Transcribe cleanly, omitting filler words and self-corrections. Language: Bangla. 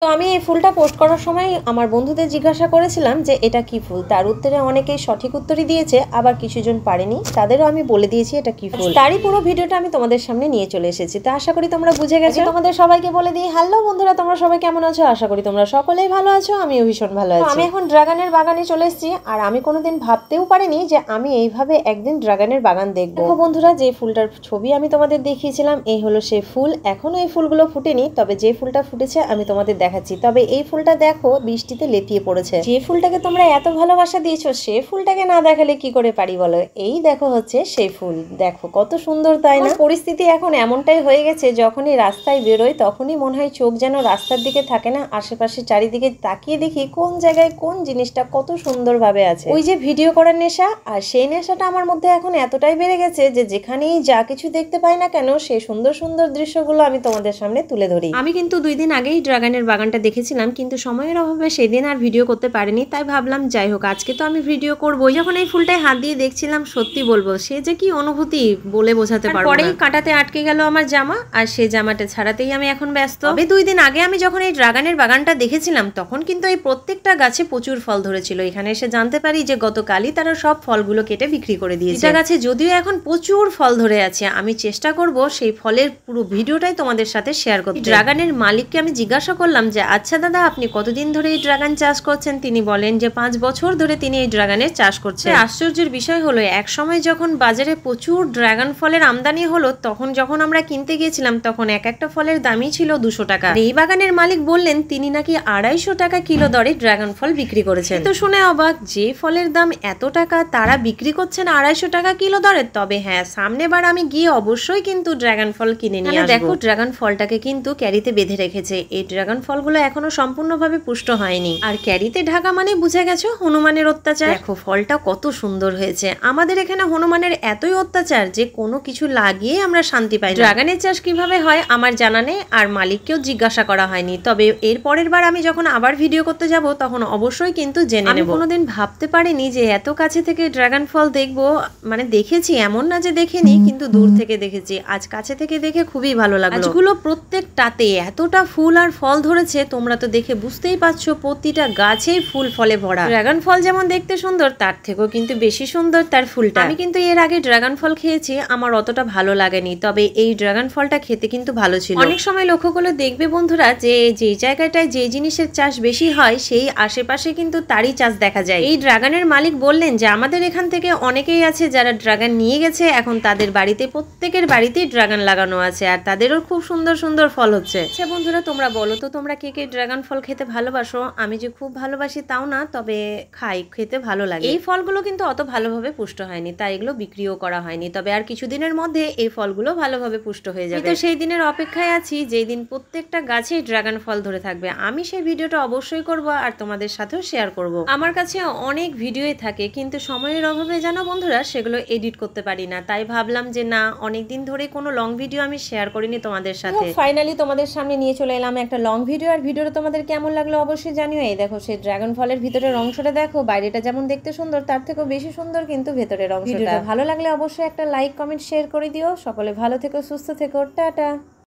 তো আমি এই ফুলটা পোস্ট করার সময় আমার বন্ধুদের জিজ্ঞাসা করেছিলাম যে এটা কি ফুল, তার উত্তরে অনেকেই সঠিক উত্তরই দিয়েছে, আবার কিছুজন পারেনি, তাদেরও আমি বলে দিয়েছি এটা কি ফুল। তারই পুরো ভিডিওটা আমি তোমাদের সামনে নিয়ে চলে এসেছি। তো আশা করি তোমরা বুঝে গেছো। তোমাদের সবাইকে বলে দিই, হ্যালো বন্ধুরা, তোমরা সবাই কেমন আছো? আশা করি তোমরা সকলেই ভালো আছো, আমিও ভীষণ ভালো আছি। আমি এখন ড্রাগনের বাগানে চলে এসেছি, আর আমি কোনোদিন ভাবতেও পারিনি যে আমি এইভাবে একদিন ড্রাগনের বাগান দেখবো। দেখো বন্ধুরা, যে ফুলটার ছবি আমি তোমাদের দেখিয়েছিলাম এই হলো সেই ফুল। এখনো এই ফুলগুলো ফুটেনি, তবে যে ফুলটা ফুটেছে আমি তোমাদের দেখাচ্ছি। তবে এই ফুলটা দেখো বৃষ্টিতে লেপিয়ে পড়েছে। যে ফুলটাকে তোমরা এত ভালোবাসা দিয়েছো সে ফুলটাকে না দেখালে কি করে পারি বলো। এই দেখো হচ্ছে সেই ফুল, দেখো কত সুন্দর, তাই না? পরিস্থিতি এখন এমনটাই হয়ে গেছে, যখনই রাস্তায় বেরোই তখনই মনে হয় চোখ যেন রাস্তার দিকে থাকে না, আশেপাশে চারিদিকে তাকিয়ে দেখি কোন জায়গায় কোন জিনিসটা কত সুন্দর ভাবে আছে। ওই যে ভিডিও করার নেশা, আর সেই নেশাটা আমার মধ্যে এখন এতটাই বেড়ে গেছে যে যেখানেই যা কিছু দেখতে পাই না কেন সেই সুন্দর সুন্দর দৃশ্যগুলো আমি তোমাদের সামনে তুলে ধরি। আমি কিন্তু 2 দিন আগেই ড্রাগনের বাগানটা দেখেছিলাম, কিন্তু সময়ের অভাবে সেদিন আর ভিডিও করতে পারিনি। তাই ভাবলাম যাই হোক, আজকে তো আমি ভিডিও করবো। যখন এই ফুলটায় হাত দিয়ে দেখছিলাম, সত্যি বলবো সে যে কি অনুভূতি বলে বোঝাতে পারবো না। পরেই কাঁটাতে আটকে গেল আমার জামা, আর সেই জামাটা ছাড়াতেই আমি এখন ব্যস্ত। তবে 2 দিন আগে আমি যখন এই ড্রাগনের বাগানটা দেখেছিলাম তখন কিন্তু এই প্রত্যেকটা গাছে প্রচুর ফল ধরেছিল। এখানে এসে জানতে পারি যে গতকালই তারা সব ফলগুলো কেটে বিক্রি করে দিয়েছে। এটা গাছে যদিও এখন প্রচুর ফল ধরে আছে, আমি চেষ্টা করব সেই ফলের পুরো ভিডিওটাই তোমাদের সাথে শেয়ার করতে। ড্রাগনের মালিককে আমি জিজ্ঞাসা করলাম যে আচ্ছা দাদা, আপনি কতদিন ধরে এই ড্রাগন চাষ করছেন? তিনি বলেন যে 5 বছর ধরে তিনি এই ড্রাগনের চাষ করছেন। আশ্চর্যের বিষয় হলো, এক সময় যখন বাজারে প্রচুর ড্রাগন ফলের আমদানি হলো, তখন যখন আমরা কিনতে গিয়েছিলাম তখন এক একটা ফলের দামই ছিল 200 টাকা। এই বাগানের মালিক বললেন তিনি নাকি 250 টাকা কিলো দরে ড্রাগন ফল বিক্রি করেছেন। তো শুনে অবাক, যে ফলের দাম এত টাকা তারা বিক্রি করছেন 250 টাকা কিলো দরে। তবে হ্যাঁ, সামনের বার আমি গিয়ে অবশ্যই কিন্তু ড্রাগন ফল কিনে নিয়ে আসবো। দেখো ড্রাগন ফলটাকে কিন্তু ক্যারিতে বেঁধে রেখেছে। এই ড্রাগন ফলগুলো এখনো সম্পূর্ণভাবে পুষ্ট হয়নি, আর ক্যারিতে ঢাকা মানে বুঝে গেছো হনুমানের অত্যাচার। দেখো ফলটা কত সুন্দর হয়েছে। আমাদের এখানে হনুমানের এতই অত্যাচার যে কোনো কিছু লাগিয়ে আমরা শান্তি পাই। ড্রাগনের চাষ কিভাবে হয় আমার জানা নেই, আর মালিককেও জিজ্ঞাসা করা হয়নি। তবে এর পরের বার আমি যখন আবার ভিডিও করতে যাব তখন অবশ্যই কিন্তু জেনে নেব। কোনোদিন ভাবতে পারিনি যে এত কাছে থেকে ড্রাগন ফল দেখবো। মানে দেখেছি, এমন না যে দেখিনি, কিন্তু দূর থেকে দেখেছি। আজ কাছে থেকে দেখে খুবই ভালো লাগলো। গাছগুলো প্রত্যেকটাতে এতটা ফুল আর ফল ধরেছে, তোমরা তো দেখে বুঝতেই পারছো প্রতিটা গাছেই ফুল ফলে ভরা। ড্রাগন ফল যেমন দেখতে সুন্দর, তার থেকেও কিন্তু বেশি সুন্দর তার ফুলটা। আমি কিন্তু এর আগে ড্রাগন ফল খেয়েছি, আমার অতটা ভালো লাগেনি, তবে এই ড্রাগন ফলটা খেতে কিন্তু ভালো ছিল। অনেক সময় লক্ষ্য করে দেখবে বন্ধুরা যে যেই জায়গাটায় যে জিনিসের চাষ বেশি হয় সেই আশেপাশে কিন্তু তারই চাষ দেখা যায়। এই ড্রাগনের মালিক বললেন যে আমাদের এখান থেকে অনেকেই আছে যারা ড্রাগন নিয়ে গেছে, এখন তাদের বাড়িতে প্রত্যেকের বাড়িতেই ড্রাগন লাগানো আছে, আর তাদেরও খুব সুন্দর সুন্দর ফল হচ্ছে। আচ্ছা বন্ধুরা, তোমরা বলো তো তোমরা কে কে ড্রাগন ফল খেতে ভালোবাসো? আমি যে খুব ভালোবাসি তাও না, তবে খাই, খেতে ভালো লাগে। এই ফলগুলো কিন্তু অত ভালোভাবে পুষ্ট হয়নি, তাই এগুলো বিক্রিও করা হয়নি। তবে আর কিছুদিনের মধ্যে এই ফলগুলো ভালোভাবে পুষ্ট হয়ে যাবে। তো সেই দিনের অপেক্ষায় আছি যেই দিন প্রত্যেকটা গাছে ড্রাগন ফল ধরে থাকবে। আমি সেই ভিডিওটা অবশ্যই করব আর তোমাদের সাথেও শেয়ার করব। আমার কাছে অনেক ভিডিওই থাকে, কিন্তু সময়ের অভাবে জানো বন্ধুরা সেগুলো এডিট করতে পারি না। তাই ভাবলাম যে না, অনেকদিন ধরে কোনো লং ভিডিও আমি শেয়ার করিনি তোমাদের সাথে। ফাইনালি তোমাদের সামনে নিয়ে চলে এলাম একটা লং ভিডিও। আর ভিডিওটা তোমাদের কেমন লাগলো অবশ্যই জানিও। এই দেখো সেই ড্রাগন ফলের ভিতরের অংশটা দেখো, বাইরেটা যেমন দেখতে সুন্দর তার থেকেও বেশি সুন্দর কিন্তু ভেতরের অংশটা। ভালো লাগলে অবশ্যই একটা লাইক কমেন্ট শেয়ার করে দিও। সকলে ভালো থেকো, সুস্থ থেকো, টাটা।